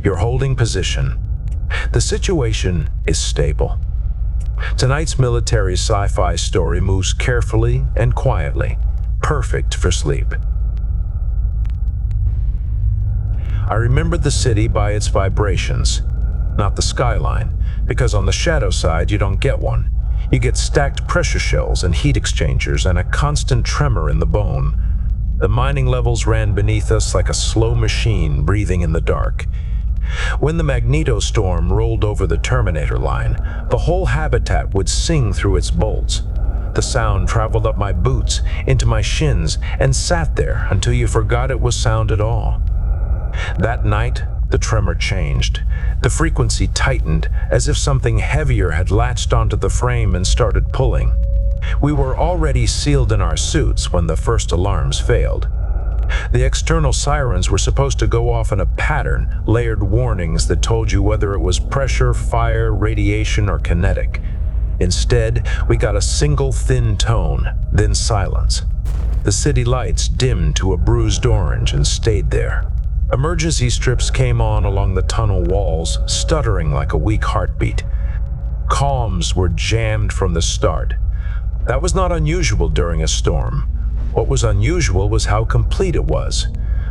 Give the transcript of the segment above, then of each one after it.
You're holding position. The situation is stable. Tonight's military sci-fi story moves carefully and quietly, perfect for sleep. I remember the city by its vibrations, not the skyline, because on the shadow side you don't get one. You get stacked pressure shells and heat exchangers and a constant tremor in the bone. The mining levels ran beneath us like a slow machine breathing in the dark. When the magnetostorm rolled over the Terminator line, the whole habitat would sing through its bolts. The sound traveled up my boots, into my shins, and sat there until you forgot it was sound at all. That night, the tremor changed. The frequency tightened, as if something heavier had latched onto the frame and started pulling. We were already sealed in our suits when the first alarms failed. The external sirens were supposed to go off in a pattern, layered warnings that told you whether it was pressure, fire, radiation, or kinetic. Instead, we got a single thin tone, then silence. The city lights dimmed to a bruised orange and stayed there. Emergency strips came on along the tunnel walls, stuttering like a weak heartbeat. Comms were jammed from the start. That was not unusual during a storm. What was unusual was how complete it was.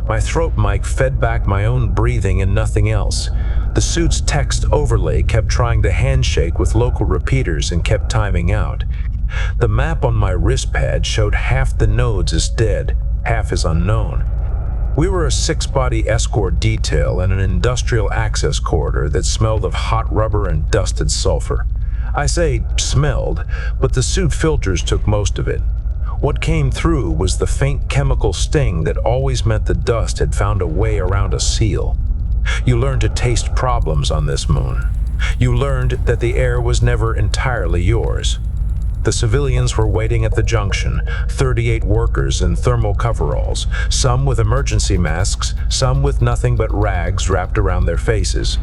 My throat mic fed back my own breathing and nothing else. The suit's text overlay kept trying to handshake with local repeaters and kept timing out. The map on my wrist pad showed half the nodes as dead, half as unknown. We were a 6-body escort detail in an industrial access corridor that smelled of hot rubber and dusted sulfur. I say smelled, but the suit filters took most of it. What came through was the faint chemical sting that always meant the dust had found a way around a seal. You learned to taste problems on this moon. You learned that the air was never entirely yours. The civilians were waiting at the junction, 38 workers in thermal coveralls, some with emergency masks, some with nothing but rags wrapped around their faces.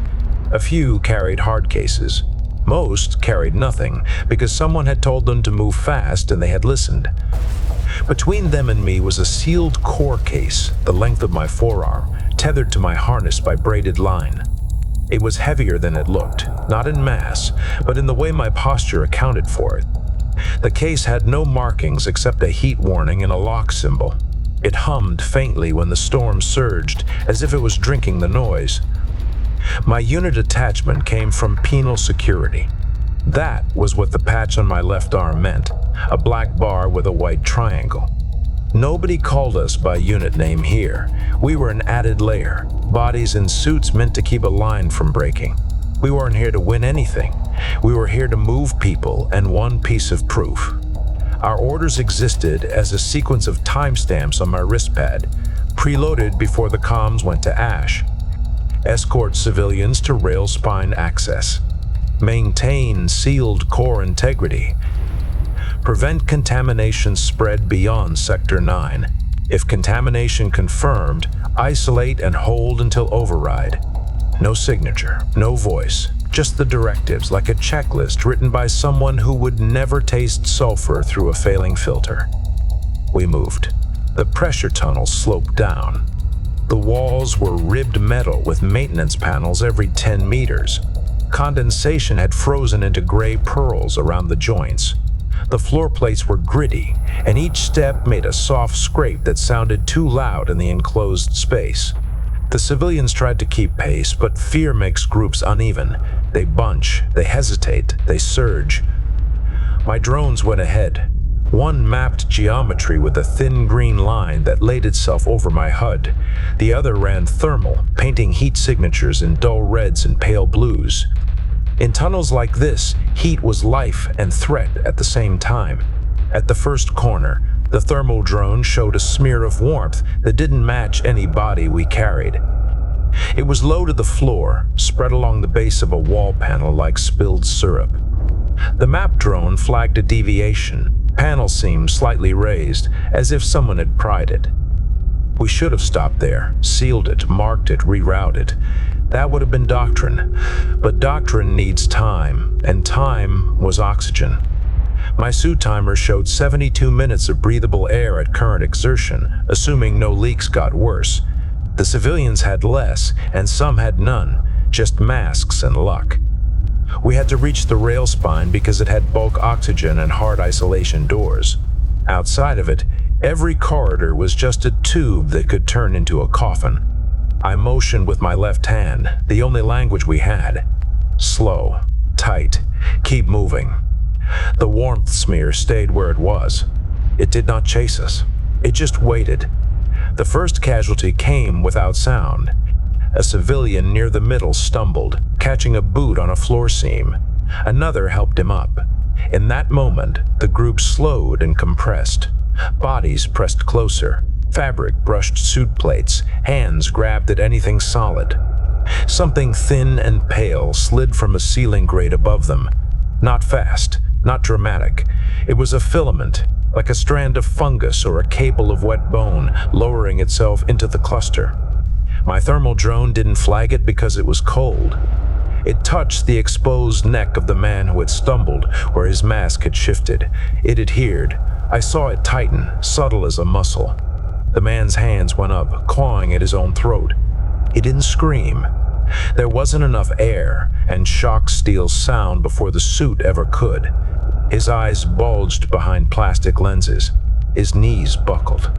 A few carried hard cases. Most carried nothing, because someone had told them to move fast and they had listened. Between them and me was a sealed core case, the length of my forearm, tethered to my harness by braided line. It was heavier than it looked, not in mass, but in the way my posture accounted for it. The case had no markings except a heat warning and a lock symbol. It hummed faintly when the storm surged, as if it was drinking the noise. My unit attachment came from penal security. That was what the patch on my left arm meant, a black bar with a white triangle. Nobody called us by unit name here. We were an added layer, bodies in suits meant to keep a line from breaking. We weren't here to win anything. We were here to move people and one piece of proof. Our orders existed as a sequence of timestamps on my wrist pad, preloaded before the comms went to ash. Escort civilians to rail spine access. Maintain sealed core integrity. Prevent contamination spread beyond Sector 9. If contamination confirmed, isolate and hold until override. No signature, no voice, just the directives like a checklist written by someone who would never taste sulfur through a failing filter. We moved. The pressure tunnel sloped down. The walls were ribbed metal with maintenance panels every 10 meters. Condensation had frozen into gray pearls around the joints. The floor plates were gritty, and each step made a soft scrape that sounded too loud in the enclosed space. The civilians tried to keep pace, but fear makes groups uneven. They bunch, they hesitate, they surge. My drones went ahead. One mapped geometry with a thin green line that laid itself over my HUD. The other ran thermal, painting heat signatures in dull reds and pale blues. In tunnels like this, heat was life and threat at the same time. At the first corner, the thermal drone showed a smear of warmth that didn't match any body we carried. It was low to the floor, spread along the base of a wall panel like spilled syrup. The map drone flagged a deviation. Panel seemed slightly raised, as if someone had pried it. We should have stopped there, sealed it, marked it, rerouted. That would have been doctrine. But doctrine needs time, and time was oxygen. My suit timer showed 72 minutes of breathable air at current exertion, assuming no leaks got worse. The civilians had less, and some had none, just masks and luck. We had to reach the rail spine because it had bulk oxygen and hard isolation doors. Outside of it, every corridor was just a tube that could turn into a coffin. I motioned with my left hand, the only language we had. Slow, tight, keep moving. The warmth smear stayed where it was. It did not chase us. It just waited. The first casualty came without sound. A civilian near the middle stumbled, catching a boot on a floor seam. Another helped him up. In that moment, the group slowed and compressed. Bodies pressed closer. Fabric brushed suit plates. Hands grabbed at anything solid. Something thin and pale slid from a ceiling grate above them. Not fast, not dramatic. It was a filament, like a strand of fungus or a cable of wet bone, lowering itself into the cluster. My thermal drone didn't flag it because it was cold. It touched the exposed neck of the man who had stumbled where his mask had shifted. It adhered. I saw it tighten, subtle as a muscle. The man's hands went up, clawing at his own throat. He didn't scream. There wasn't enough air, and shock steals sound before the suit ever could. His eyes bulged behind plastic lenses. His knees buckled.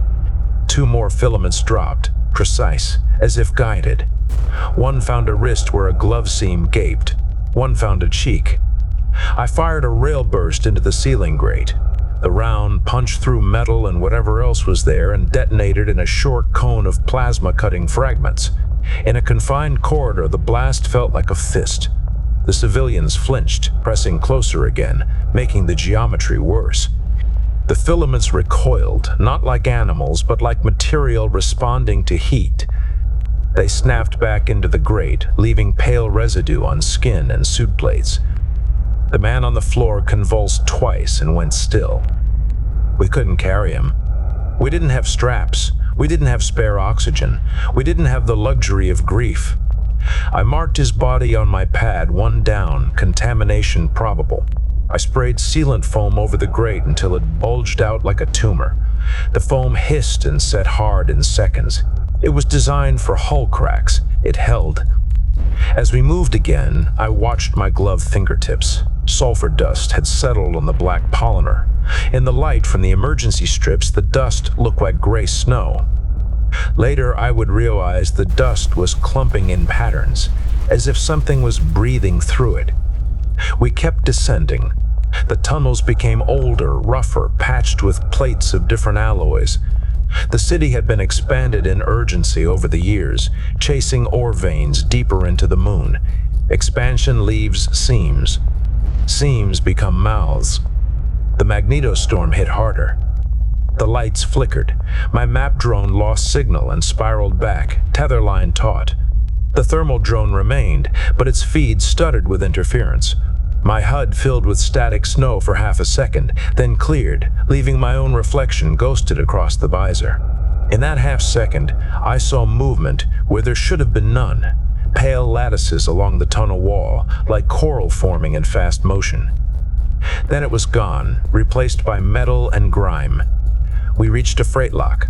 2 more filaments dropped, precise, as if guided. One found a wrist where a glove seam gaped. One found a cheek. I fired a rail burst into the ceiling grate. The round punched through metal and whatever else was there and detonated in a short cone of plasma-cutting fragments. In a confined corridor, the blast felt like a fist. The civilians flinched, pressing closer again, making the geometry worse. The filaments recoiled, not like animals, but like material responding to heat. They snapped back into the grate, leaving pale residue on skin and suit plates. The man on the floor convulsed twice and went still. We couldn't carry him. We didn't have straps. We didn't have spare oxygen. We didn't have the luxury of grief. I marked his body on my pad, 1 down, contamination probable. I sprayed sealant foam over the grate until it bulged out like a tumor. The foam hissed and set hard in seconds. It was designed for hull cracks. It held. As we moved again, I watched my gloved fingertips. Sulfur dust had settled on the black polymer. In the light from the emergency strips, the dust looked like gray snow. Later, I would realize the dust was clumping in patterns, as if something was breathing through it. We kept descending. The tunnels became older, rougher, patched with plates of different alloys. The city had been expanded in urgency over the years, chasing ore veins deeper into the moon. Expansion leaves seams. Seams become mouths. The magnetostorm hit harder. The lights flickered. My map drone lost signal and spiraled back, tether line taut. The thermal drone remained, but its feed stuttered with interference. My HUD filled with static snow for half a second, then cleared, leaving my own reflection ghosted across the visor. In that half second, I saw movement where there should have been none. Pale lattices along the tunnel wall, like coral forming in fast motion. Then it was gone, replaced by metal and grime. We reached a freight lock.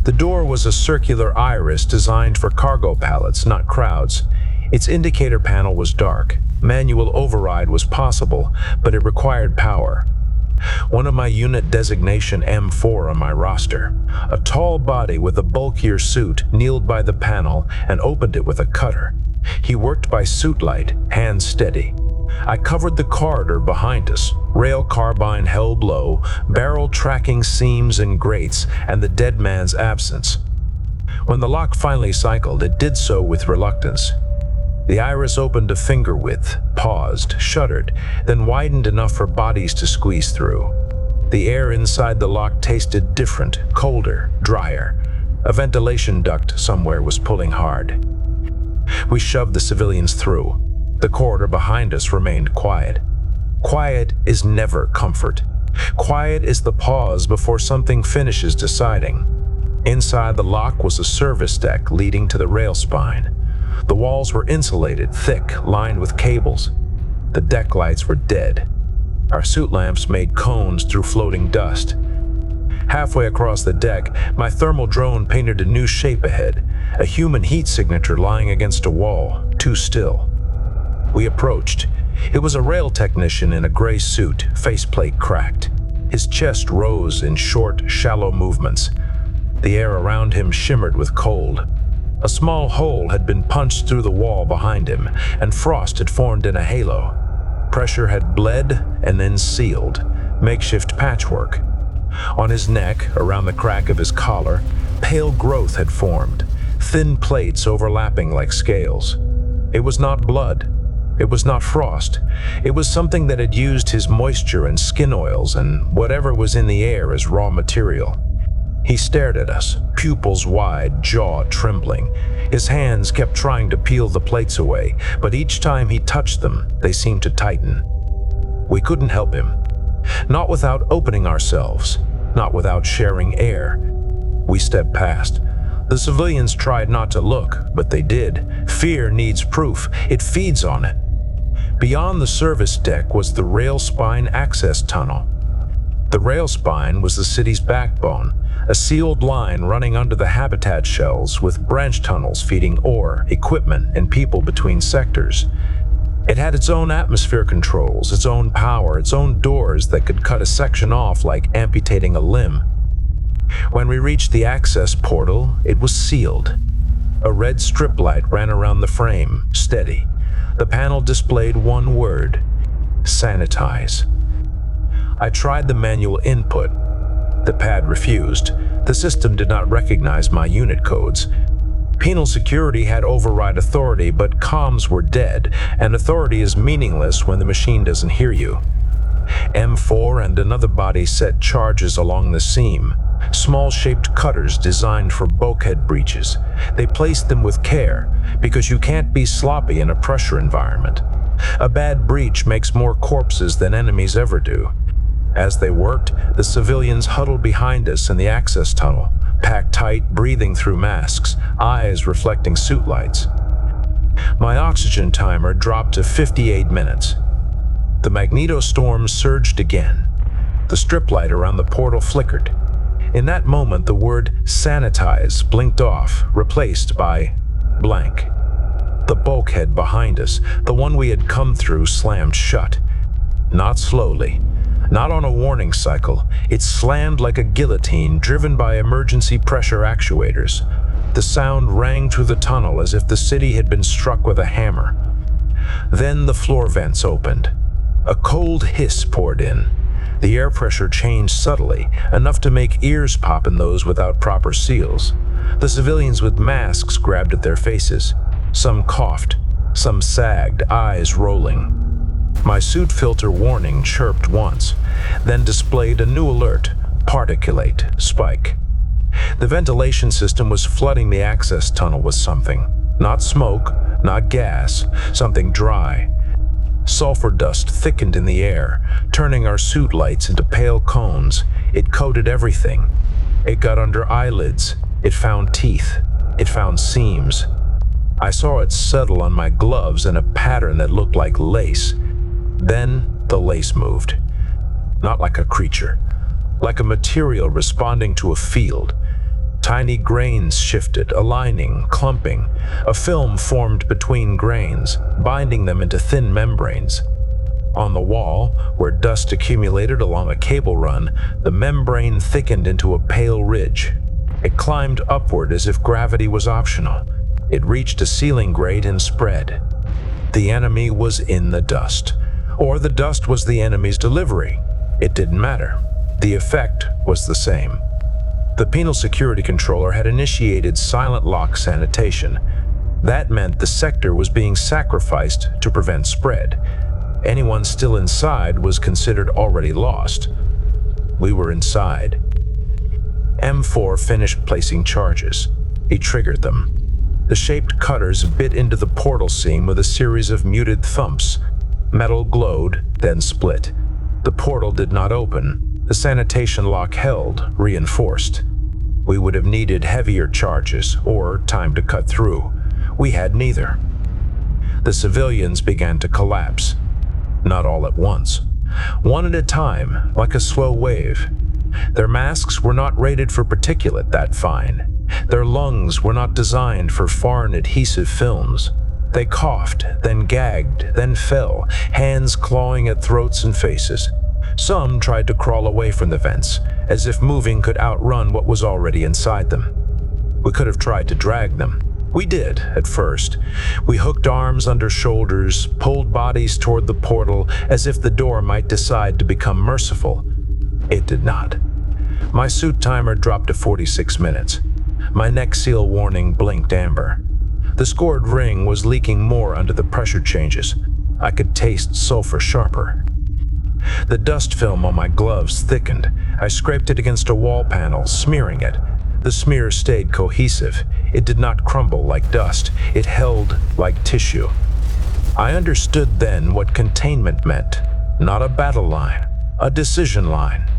The door was a circular iris designed for cargo pallets, not crowds. Its indicator panel was dark. Manual override was possible, but it required power. One of my unit designation M4 on my roster. A tall body with a bulkier suit kneeled by the panel and opened it with a cutter. He worked by suit light, hands steady. I covered the corridor behind us, rail carbine held low, barrel tracking seams and grates, and the dead man's absence. When the lock finally cycled, it did so with reluctance. The iris opened a finger width, paused, shuddered, then widened enough for bodies to squeeze through. The air inside the lock tasted different, colder, drier. A ventilation duct somewhere was pulling hard. We shoved the civilians through. The corridor behind us remained quiet. Quiet is never comfort. Quiet is the pause before something finishes deciding. Inside the lock was a service deck leading to the rail spine. The walls were insulated, thick, lined with cables. The deck lights were dead. Our suit lamps made cones through floating dust. Halfway across the deck, my thermal drone painted a new shape ahead, a human heat signature lying against a wall, too still. We approached. It was a rail technician in a gray suit, faceplate cracked. His chest rose in short, shallow movements. The air around him shimmered with cold. A small hole had been punched through the wall behind him, and frost had formed in a halo. Pressure had bled and then sealed, makeshift patchwork. On his neck, around the crack of his collar, pale growth had formed, thin plates overlapping like scales. It was not blood. It was not frost. It was something that had used his moisture and skin oils and whatever was in the air as raw material. He stared at us, pupils wide, jaw trembling. His hands kept trying to peel the plates away, but each time he touched them, they seemed to tighten. We couldn't help him. Not without opening ourselves, not without sharing air. We stepped past. The civilians tried not to look, but they did. Fear needs proof. It feeds on it. Beyond the service deck was the rail spine access tunnel. The rail spine was the city's backbone, a sealed line running under the habitat shells with branch tunnels feeding ore, equipment, and people between sectors. It had its own atmosphere controls, its own power, its own doors that could cut a section off like amputating a limb. When we reached the access portal, it was sealed. A red strip light ran around the frame, steady. The panel displayed one word: Sanitize. I tried the manual input. The pad refused. The system did not recognize my unit codes. Penal security had override authority, but comms were dead, and authority is meaningless when the machine doesn't hear you. M4 and another body set charges along the seam, small-shaped cutters designed for bulkhead breaches. They placed them with care, because you can't be sloppy in a pressure environment. A bad breach makes more corpses than enemies ever do. As they worked, the civilians huddled behind us in the access tunnel, packed tight, breathing through masks, eyes reflecting suit lights. My oxygen timer dropped to 58 minutes. The magnetostorm surged again. The strip light around the portal flickered. In that moment, the word Sanitize blinked off, replaced by blank. The bulkhead behind us, the one we had come through, slammed shut. Not slowly, not on a warning cycle. It slammed like a guillotine driven by emergency pressure actuators. The sound rang through the tunnel as if the city had been struck with a hammer. Then the floor vents opened. A cold hiss poured in. The air pressure changed subtly, enough to make ears pop in those without proper seals. The civilians with masks grabbed at their faces. Some coughed, some sagged, eyes rolling. My suit filter warning chirped once, then displayed a new alert: particulate, spike. The ventilation system was flooding the access tunnel with something. Not smoke, not gas, something dry. Sulfur dust thickened in the air, turning our suit lights into pale cones. It coated everything. It got under eyelids. It found teeth. It found seams. I saw it settle on my gloves in a pattern that looked like lace. Then the lace moved. Not like a creature, like a material responding to a field. Tiny grains shifted, aligning, clumping. A film formed between grains, binding them into thin membranes. On the wall, where dust accumulated along a cable run, the membrane thickened into a pale ridge. It climbed upward as if gravity was optional. It reached a ceiling grate and spread. The enemy was in the dust. Or the dust was the enemy's delivery. It didn't matter. The effect was the same. The penal security controller had initiated silent lock sanitation. That meant the sector was being sacrificed to prevent spread. Anyone still inside was considered already lost. We were inside. M4 finished placing charges. He triggered them. The shaped cutters bit into the portal seam with a series of muted thumps. Metal glowed, then split. The portal did not open. The sanitation lock held, reinforced. We would have needed heavier charges or time to cut through. We had neither. The civilians began to collapse. Not all at once. One at a time, like a slow wave. Their masks were not rated for particulate that fine. Their lungs were not designed for foreign adhesive films. They coughed, then gagged, then fell, hands clawing at throats and faces. Some tried to crawl away from the vents, as if moving could outrun what was already inside them. We could have tried to drag them. We did, at first. We hooked arms under shoulders, pulled bodies toward the portal, as if the door might decide to become merciful. It did not. My suit timer dropped to 46 minutes. My neck seal warning blinked amber. The scored ring was leaking more under the pressure changes. I could taste sulfur sharper. The dust film on my gloves thickened. I scraped it against a wall panel, smearing it. The smear stayed cohesive. It did not crumble like dust. It held like tissue. I understood then what containment meant. Not a battle line, a decision line.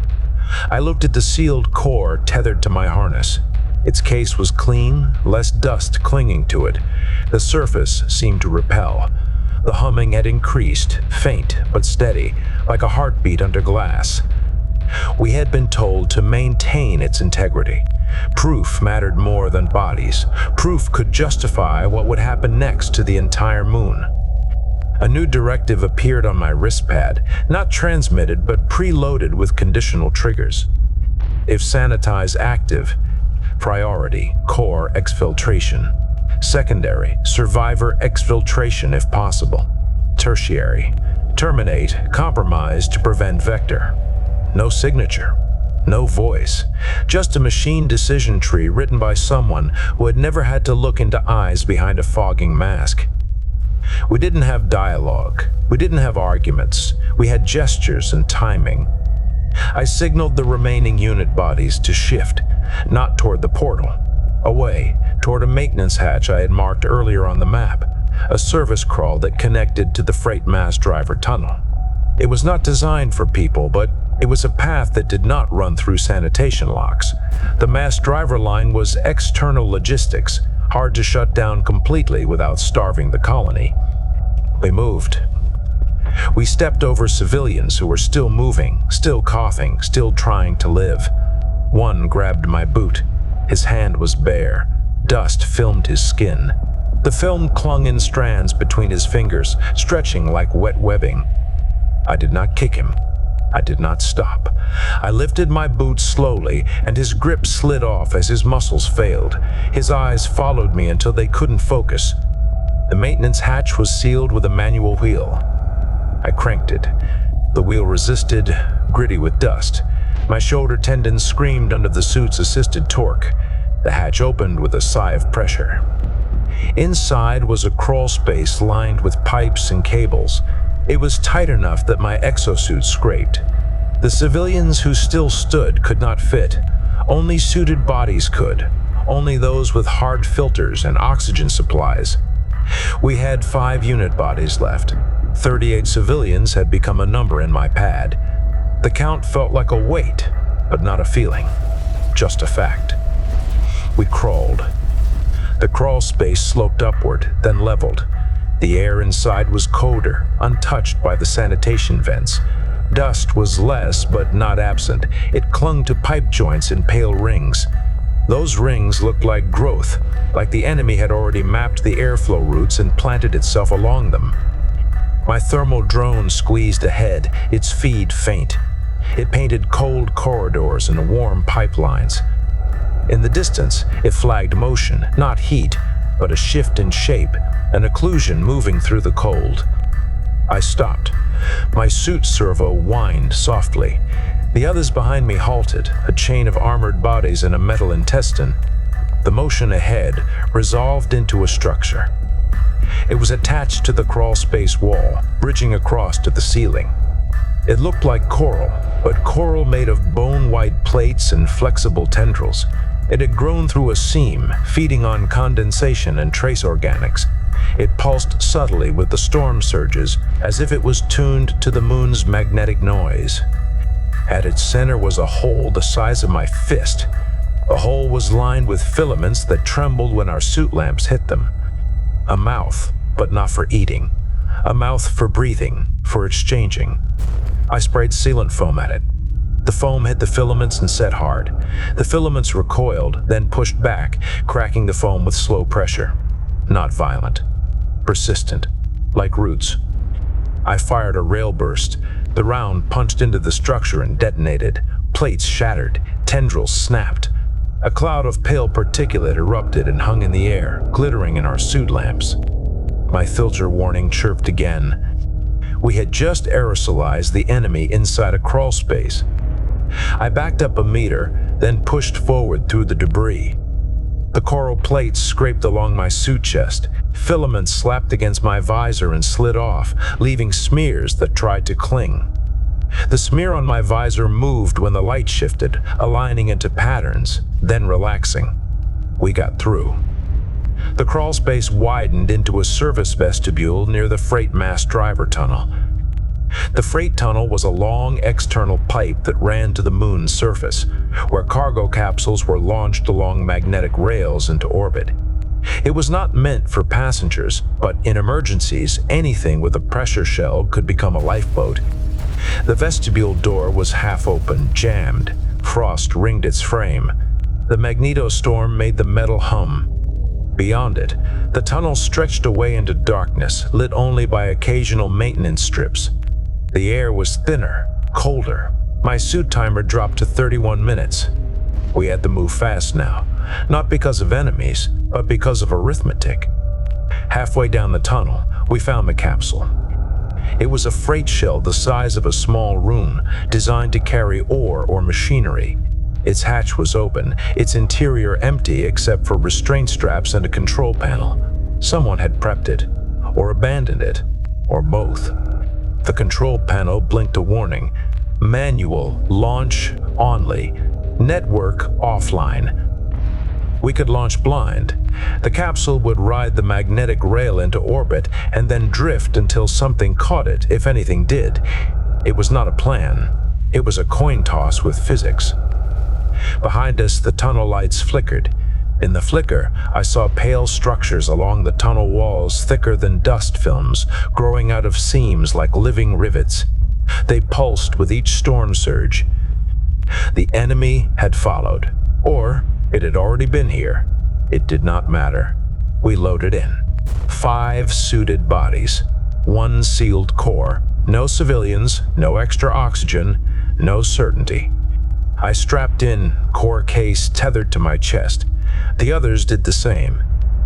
I looked at the sealed core tethered to my harness. Its case was clean, less dust clinging to it. The surface seemed to repel. The humming had increased, faint but steady, like a heartbeat under glass. We had been told to maintain its integrity. Proof mattered more than bodies. Proof could justify what would happen next to the entire moon. A new directive appeared on my wrist pad, not transmitted but preloaded with conditional triggers. If Sanitize active, priority, core exfiltration. Secondary, survivor exfiltration if possible. Tertiary, terminate, compromise to prevent vector. No signature, no voice, just a machine decision tree written by someone who had never had to look into eyes behind a fogging mask. We didn't have dialogue, we didn't have arguments, we had gestures and timing. I signaled the remaining unit bodies to shift, not toward the portal, away, toward a maintenance hatch I had marked earlier on the map, a service crawl that connected to the freight mass driver tunnel. It was not designed for people, but it was a path that did not run through sanitation locks. The mass driver line was external logistics, hard to shut down completely without starving the colony. We moved. We stepped over civilians who were still moving, still coughing, still trying to live. One grabbed my boot. His hand was bare. Dust filmed his skin. The film clung in strands between his fingers, stretching like wet webbing. I did not kick him. I did not stop. I lifted my boot slowly, and his grip slid off as his muscles failed. His eyes followed me until they couldn't focus. The maintenance hatch was sealed with a manual wheel. I cranked it. The wheel resisted, gritty with dust. My shoulder tendons screamed under the suit's assisted torque. The hatch opened with a sigh of pressure. Inside was a crawl space lined with pipes and cables. It was tight enough that my exosuit scraped. The civilians who still stood could not fit. Only suited bodies could. Only those with hard filters and oxygen supplies. We had 5 unit bodies left. 38 civilians had become a number in my pad. The count felt like a weight, but not a feeling. Just a fact. We crawled. The crawl space sloped upward, then leveled. The air inside was colder, untouched by the sanitation vents. Dust was less, but not absent. It clung to pipe joints in pale rings. Those rings looked like growth, like the enemy had already mapped the airflow routes and planted itself along them. My thermal drone squeezed ahead, its feed faint. It painted cold corridors and warm pipelines. In the distance, it flagged motion, not heat, but a shift in shape, an occlusion moving through the cold. I stopped. My suit servo whined softly. The others behind me halted, a chain of armored bodies in a metal intestine. The motion ahead resolved into a structure. It was attached to the crawl space wall, bridging across to the ceiling. It looked like coral, but coral made of bone-white plates and flexible tendrils. It had grown through a seam, feeding on condensation and trace organics. It pulsed subtly with the storm surges, as if it was tuned to the moon's magnetic noise. At its center was a hole the size of my fist. The hole was lined with filaments that trembled when our suit lamps hit them. A mouth, but not for eating. A mouth for breathing, for exchanging. I sprayed sealant foam at it. The foam hit the filaments and set hard. The filaments recoiled, then pushed back, cracking the foam with slow pressure. Not violent. Persistent. Like roots. I fired a rail burst. The round punched into the structure and detonated. Plates shattered. Tendrils snapped. A cloud of pale particulate erupted and hung in the air, glittering in our suit lamps. My filter warning chirped again. We had just aerosolized the enemy inside a crawl space. I backed up a meter, then pushed forward through the debris. The coral plates scraped along my suit chest. Filaments slapped against my visor and slid off, leaving smears that tried to cling. The smear on my visor moved when the light shifted, aligning into patterns, then relaxing. We got through. The crawl space widened into a service vestibule near the freight mass driver tunnel. The freight tunnel was a long external pipe that ran to the moon's surface, where cargo capsules were launched along magnetic rails into orbit. It was not meant for passengers, but in emergencies, anything with a pressure shell could become a lifeboat. The vestibule door was half open, jammed. Frost ringed its frame. The magnetostorm made the metal hum. Beyond it, the tunnel stretched away into darkness, lit only by occasional maintenance strips. The air was thinner, colder. My suit timer dropped to 31 minutes. We had to move fast now, not because of enemies, but because of arithmetic. Halfway down the tunnel, we found the capsule. It was a freight shell the size of a small room, designed to carry ore or machinery. Its hatch was open, its interior empty except for restraint straps and a control panel. Someone had prepped it, or abandoned it, or both. The control panel blinked a warning. Manual, launch, only. Network, offline. We could launch blind. The capsule would ride the magnetic rail into orbit and then drift until something caught it, if anything did. It was not a plan. It was a coin toss with physics. Behind us, the tunnel lights flickered. In the flicker, I saw pale structures along the tunnel walls thicker than dust films, growing out of seams like living rivets. They pulsed with each storm surge. The enemy had followed, or it had already been here. It did not matter. We loaded in. 5 suited bodies, 1 sealed core, no civilians, no extra oxygen, no certainty. I strapped in, core case tethered to my chest. The others did the same.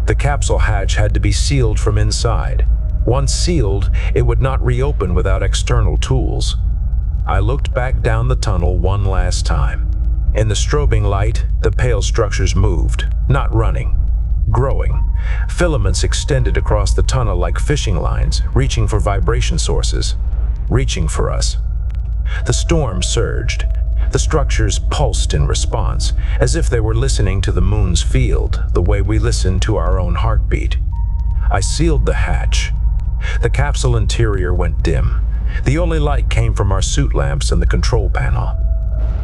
The capsule hatch had to be sealed from inside. Once sealed, it would not reopen without external tools. I looked back down the tunnel one last time. In the strobing light, the pale structures moved, not running, growing. Filaments extended across the tunnel like fishing lines, reaching for vibration sources, reaching for us. The storm surged. The structures pulsed in response, as if they were listening to the moon's field, the way we listen to our own heartbeat. I sealed the hatch. The capsule interior went dim. The only light came from our suit lamps and the control panel.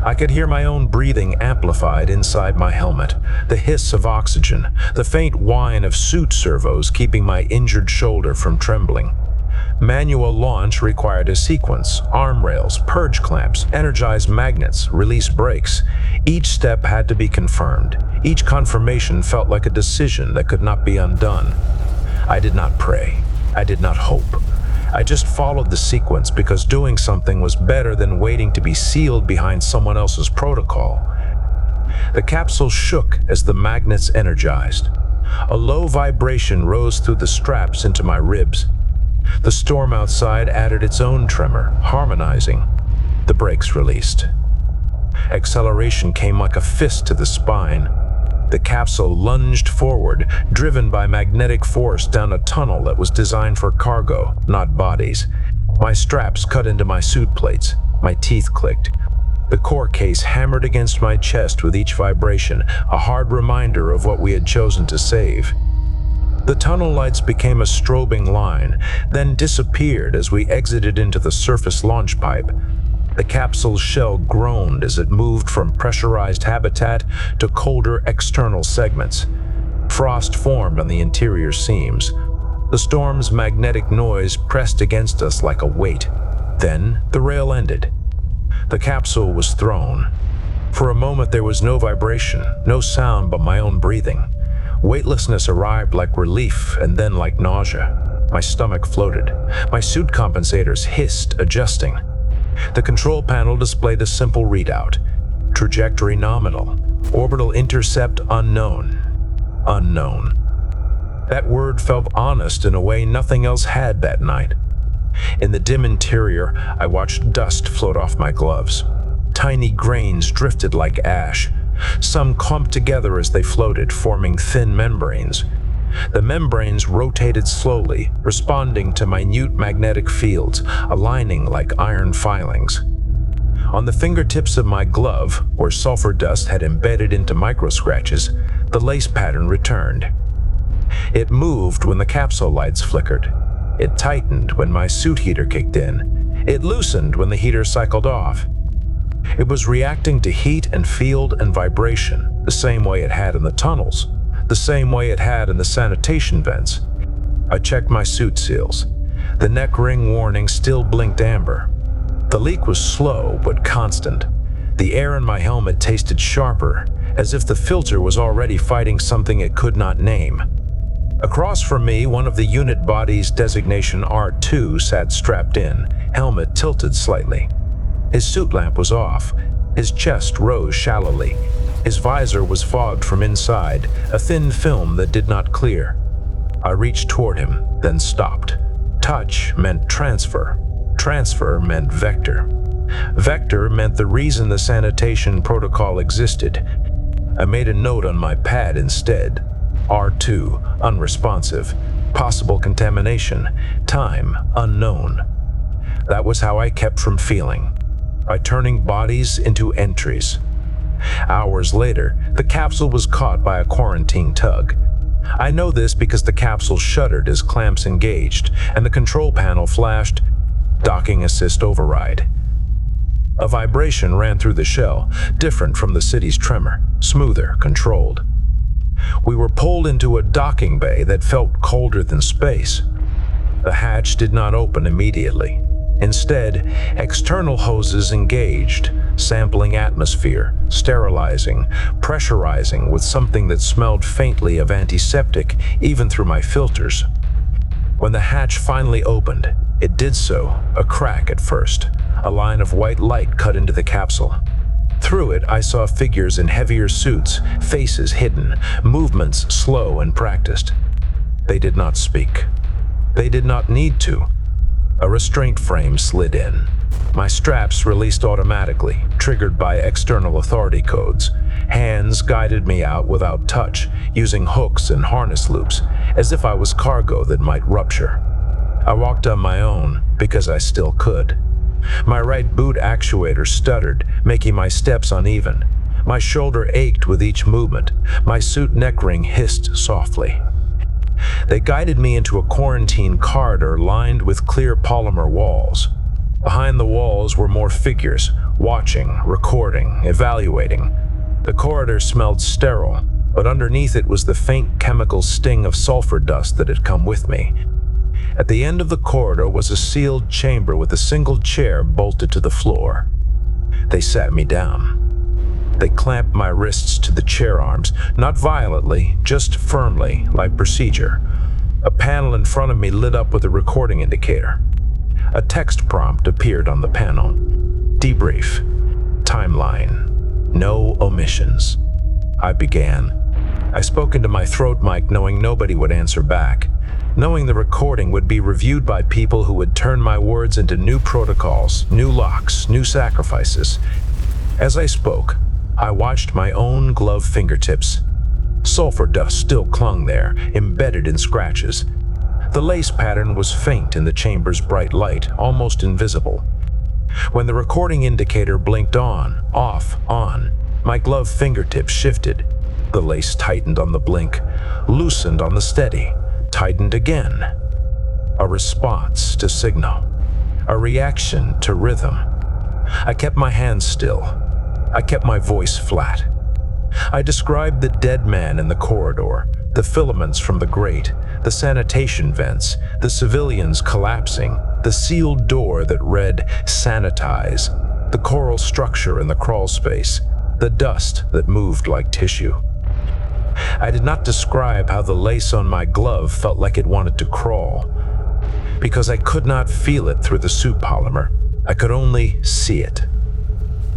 I could hear my own breathing amplified inside my helmet, the hiss of oxygen, the faint whine of suit servos keeping my injured shoulder from trembling. Manual launch required a sequence: arm rails, purge clamps, energize magnets, release brakes. Each step had to be confirmed. Each confirmation felt like a decision that could not be undone. I did not pray. I did not hope. I just followed the sequence because doing something was better than waiting to be sealed behind someone else's protocol. The capsule shook as the magnets energized. A low vibration rose through the straps into my ribs. The storm outside added its own tremor, harmonizing. The brakes released. Acceleration came like a fist to the spine. The capsule lunged forward, driven by magnetic force down a tunnel that was designed for cargo, not bodies. My straps cut into my suit plates. My teeth clicked. The core case hammered against my chest with each vibration, a hard reminder of what we had chosen to save. The tunnel lights became a strobing line, then disappeared as we exited into the surface launch pipe. The capsule's shell groaned as it moved from pressurized habitat to colder external segments. Frost formed on the interior seams. The storm's magnetic noise pressed against us like a weight. Then the rail ended. The capsule was thrown. For a moment there was no vibration, no sound but my own breathing. Weightlessness arrived like relief and then like nausea. My stomach floated. My suit compensators hissed, adjusting. The control panel displayed a simple readout. Trajectory nominal. Orbital intercept unknown. Unknown. That word felt honest in a way nothing else had that night. In the dim interior, I watched dust float off my gloves. Tiny grains drifted like ash. Some clumped together as they floated, forming thin membranes. The membranes rotated slowly, responding to minute magnetic fields, aligning like iron filings. On the fingertips of my glove, where sulfur dust had embedded into micro-scratches, the lace pattern returned. It moved when the capsule lights flickered. It tightened when my suit heater kicked in. It loosened when the heater cycled off. It was reacting to heat and field and vibration, the same way it had in the tunnels, the same way it had in the sanitation vents. I checked my suit seals. The neck ring warning still blinked amber. The leak was slow but constant. The air in my helmet tasted sharper, as if the filter was already fighting something it could not name. Across from me, one of the unit bodies designation R2 sat strapped in, helmet tilted slightly. His suit lamp was off. His chest rose shallowly. His visor was fogged from inside, a thin film that did not clear. I reached toward him, then stopped. Touch meant transfer. Transfer meant vector. Vector meant the reason the sanitation protocol existed. I made a note on my pad instead. R2, unresponsive. Possible contamination. Time, unknown. That was how I kept from feeling, by turning bodies into entries. Hours later, the capsule was caught by a quarantine tug. I know this because the capsule shuddered as clamps engaged, and the control panel flashed, "Docking assist override." A vibration ran through the shell, different from the city's tremor, smoother, controlled. We were pulled into a docking bay that felt colder than space. The hatch did not open immediately. Instead, external hoses engaged, sampling atmosphere, sterilizing, pressurizing with something that smelled faintly of antiseptic even through my filters. When the hatch finally opened, it did so, a crack at first. A line of white light cut into the capsule. Through it, I saw figures in heavier suits, faces hidden, movements slow and practiced. They did not speak. They did not need to. A restraint frame slid in. My straps released automatically, triggered by external authority codes. Hands guided me out without touch, using hooks and harness loops, as if I was cargo that might rupture. I walked on my own because I still could. My right boot actuator stuttered, making my steps uneven. My shoulder ached with each movement. My suit neck ring hissed softly. They guided me into a quarantine corridor lined with clear polymer walls. Behind the walls were more figures, watching, recording, evaluating. The corridor smelled sterile, but underneath it was the faint chemical sting of sulfur dust that had come with me. At the end of the corridor was a sealed chamber with a single chair bolted to the floor. They sat me down. They clamped my wrists to the chair arms, not violently, just firmly, like procedure. A panel in front of me lit up with a recording indicator. A text prompt appeared on the panel. Debrief. Timeline. No omissions. I began. I spoke into my throat mic knowing nobody would answer back, knowing the recording would be reviewed by people who would turn my words into new protocols, new locks, new sacrifices. As I spoke, I watched my own glove fingertips. Sulfur dust still clung there, embedded in scratches. The lace pattern was faint in the chamber's bright light, almost invisible. When the recording indicator blinked on, off, on, my glove fingertips shifted. The lace tightened on the blink, loosened on the steady, tightened again. A response to signal. A reaction to rhythm. I kept my hands still. I kept my voice flat. I described the dead man in the corridor, the filaments from the grate, the sanitation vents, the civilians collapsing, the sealed door that read Sanitize. the coral structure in the crawl space, the dust that moved like tissue. I did not describe how the lace on my glove felt like it wanted to crawl, because I could not feel it through the suit polymer. I could only see it.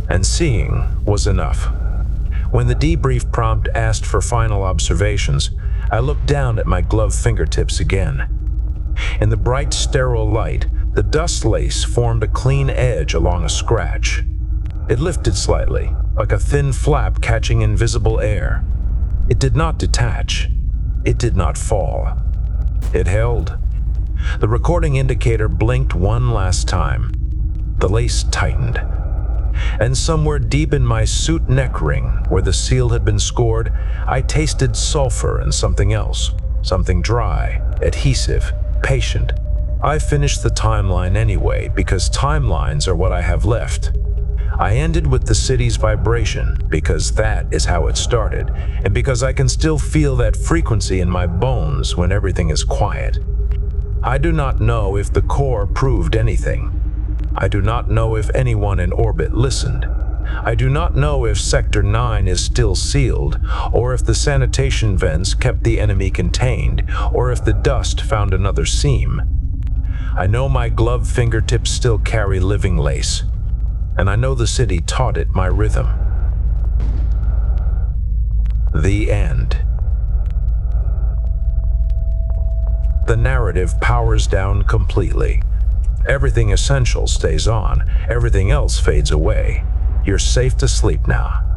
And seeing was enough. When the debrief prompt asked for final observations, I looked down at my gloved fingertips again. In the bright, sterile light, the dust lace formed a clean edge along a scratch. It lifted slightly, like a thin flap catching invisible air. It did not detach. It did not fall. It held. The recording indicator blinked one last time. The lace tightened. And somewhere deep in my suit neck ring, where the seal had been scored, I tasted sulfur and something else. Something dry, adhesive, patient. I finished the timeline anyway, because timelines are what I have left. I ended with the city's vibration, because that is how it started, and because I can still feel that frequency in my bones when everything is quiet. I do not know if the core proved anything. I do not know if anyone in orbit listened. I do not know if Sector 9 is still sealed, or if the sanitation vents kept the enemy contained, or if the dust found another seam. I know my gloved fingertips still carry living lace, and I know the city taught it my rhythm. The end. The narrative powers down completely. Everything essential stays on, everything else fades away. You're safe to sleep now.